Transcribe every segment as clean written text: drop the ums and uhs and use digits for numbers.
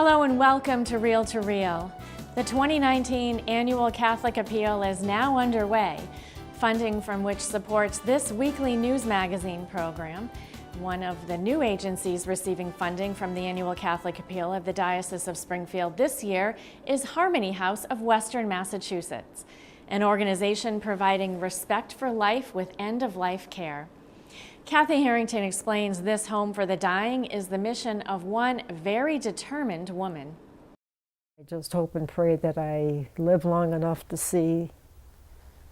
Hello and welcome to Real to Real. The 2019 Annual Catholic Appeal is now underway, funding from which supports this weekly news magazine program. One of the new agencies receiving funding from the Annual Catholic Appeal of the Diocese of Springfield this year is Harmony House of Western Massachusetts, an organization providing respect for life with end-of-life care. Kathy Harrington explains this home for the dying is the mission of one very determined woman. I just hope and pray that I live long enough to see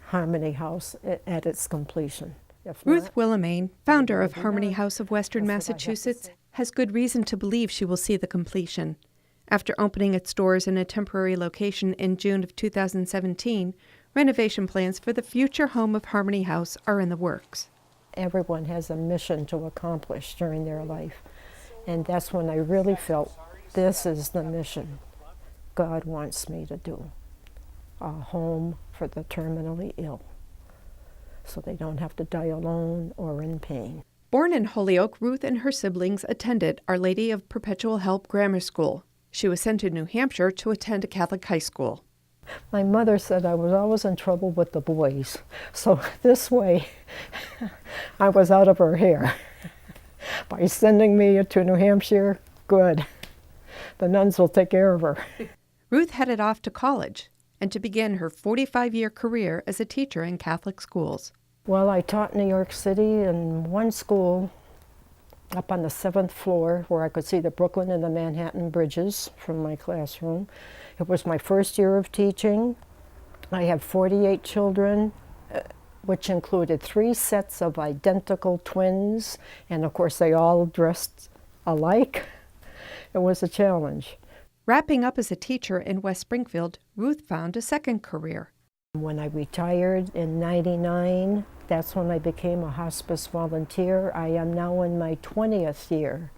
Harmony House at its completion. Ruth Willemain, founder of Harmony House of Western Massachusetts, has good reason to believe she will see the completion. After opening its doors in a temporary location in June of 2017, renovation plans for the future home of Harmony House are in the works. Everyone has a mission to accomplish during their life, and that's when I really felt this is the mission God wants me to do. A home for the terminally ill, so they don't have to die alone or in pain. Born in Holyoke, Ruth and her siblings attended Our Lady of Perpetual Help Grammar School. She was sent to New Hampshire to attend a Catholic high school. My mother said I was always in trouble with the boys, so this way I was out of her hair. By sending me to New Hampshire, good. The nuns will take care of her. Ruth headed off to college and to begin her 45-year career as a teacher in Catholic schools. Well, I taught in New York City in one school up on the 7th floor where I could see the Brooklyn and the Manhattan bridges from my classroom. It was my first year of teaching. I have 48 children, which included 3 sets of identical twins, and of course they all dressed alike. It was a challenge. Wrapping up as a teacher in West Springfield, Ruth found a second career. When I retired in '99, that's when I became a hospice volunteer. I am now in my 20th year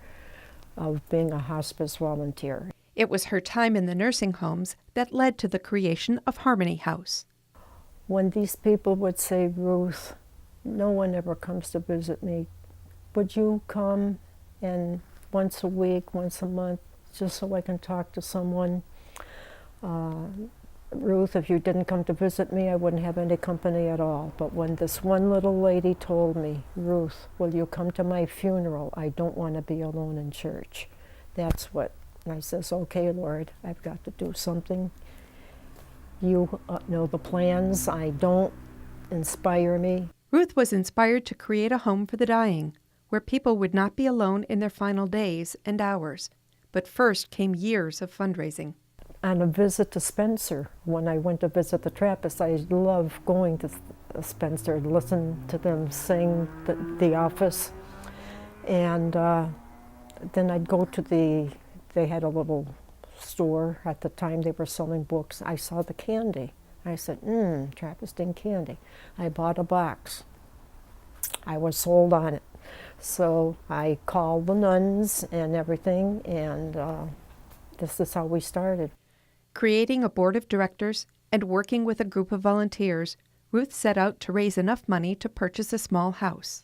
of being a hospice volunteer. It was her time in the nursing homes that led to the creation of Harmony House. When these people would say, Ruth, no one ever comes to visit me, would you come and once a week, once a month, just so I can talk to someone? Ruth, if you didn't come to visit me, I wouldn't have any company at all. But when this one little lady told me, Ruth, will you come to my funeral? I don't want to be alone in church. That's what, and I says, okay, Lord, I've got to do something. You know the plans. I don't. Inspire me. Ruth was inspired to create a home for the dying, where people would not be alone in their final days and hours. But first came years of fundraising. On a visit to Spencer, when I went to visit the Trappists, I love going to Spencer, listen to them sing the office. And then I'd go to they had a little store at the time, they were selling books. I saw the candy. I said, Trappist candy. I bought a box. I was sold on it. So I called the nuns and everything, and this is how we started. Creating a board of directors and working with a group of volunteers, Ruth set out to raise enough money to purchase a small house.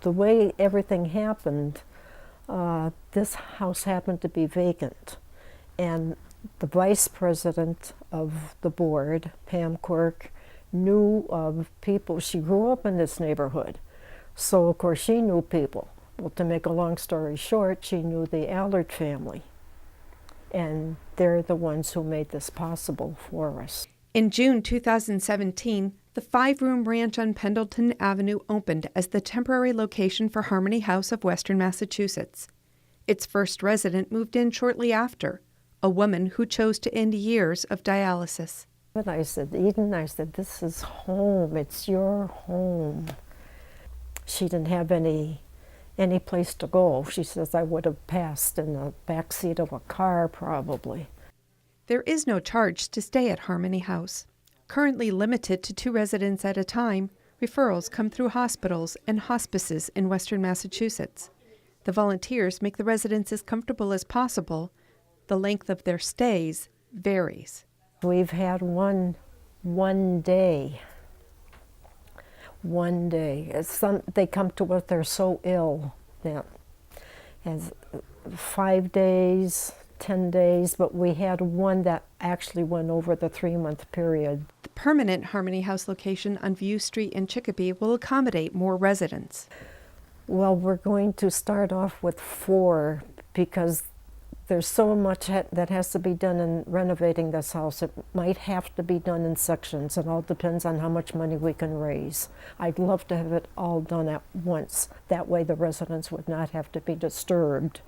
The way everything happened, this house happened to be vacant. And the vice president of the board, Pam Quirk, knew of people. She grew up in this neighborhood. So, of course, she knew people. Well, to make a long story short, she knew the Allard family. And they're the ones who made this possible for us. In June 2017, the 5-room ranch on Pendleton Avenue opened as the temporary location for Harmony House of Western Massachusetts. Its first resident moved in shortly after, a woman who chose to end years of dialysis. But I said, Eden, I said, this is home. It's your home. She didn't have any place to go. She says, I would have passed in the back seat of a car, probably. There is no charge to stay at Harmony House. Currently limited to 2 residents at a time, referrals come through hospitals and hospices in Western Massachusetts. The volunteers make the residents as comfortable as possible. The length of their stays varies. We've had one day. One day. They come to us, they're so ill that as 5 days, 10 days, but we had one that actually went over the 3-month period. The permanent Harmony House location on View Street in Chicopee will accommodate more residents. Well, we're going to start off with 4 because there's so much that has to be done in renovating this house. It might have to be done in sections. It all depends on how much money we can raise. I'd love to have it all done at once. That way the residents would not have to be disturbed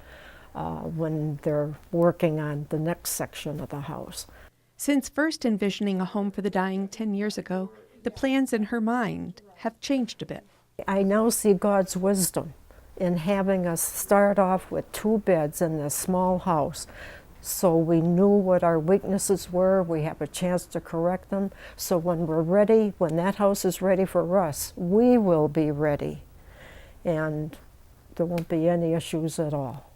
when they're working on the next section of the house. Since first envisioning a home for the dying 10 years ago, the plans in her mind have changed a bit. I now see God's wisdom in having us start off with 2 beds in this small house. So we knew what our weaknesses were. We have a chance to correct them. So when we're ready, when that house is ready for us, we will be ready. And there won't be any issues at all.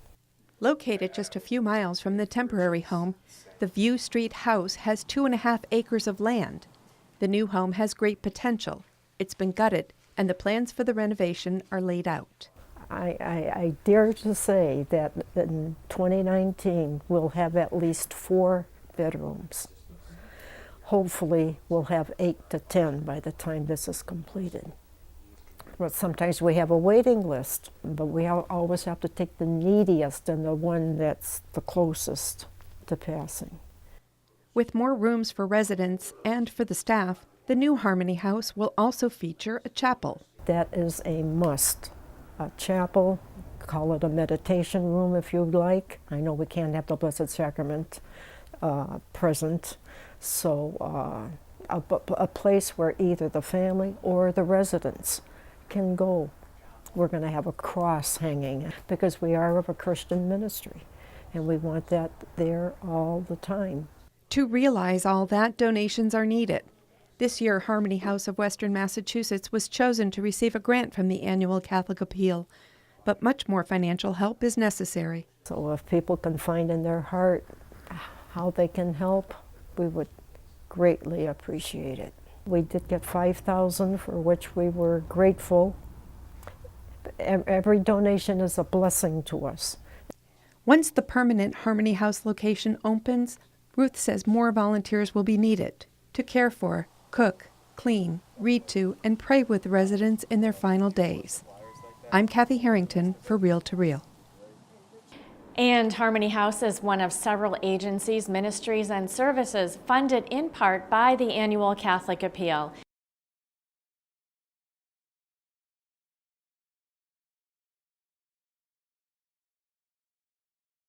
Located just a few miles from the temporary home, the View Street house has 2.5 acres of land. The new home has great potential. It's been gutted, and the plans for the renovation are laid out. I dare to say that in 2019 we'll have at least 4 bedrooms. Hopefully we'll have 8 to 10 by the time this is completed. But sometimes we have a waiting list, but we always have to take the neediest and the one that's the closest to passing. With more rooms for residents and for the staff, the new Harmony House will also feature a chapel. That is a must. A chapel, call it a meditation room if you'd like. I know we can't have the Blessed Sacrament present, so a place where either the family or the residents can go. We're going to have a cross hanging because we are of a Christian ministry, and we want that there all the time. To realize all that, donations are needed. This year, Harmony House of Western Massachusetts was chosen to receive a grant from the annual Catholic Appeal, but much more financial help is necessary. So if people can find in their heart how they can help, we would greatly appreciate it. We did get $5,000, for which we were grateful. Every donation is a blessing to us. Once the permanent Harmony House location opens, Ruth says more volunteers will be needed to care for, cook, clean, read to, and pray with the residents in their final days. I'm Kathy Harrington for Reel to Reel. And Harmony House is one of several agencies, ministries, and services funded in part by the annual Catholic Appeal.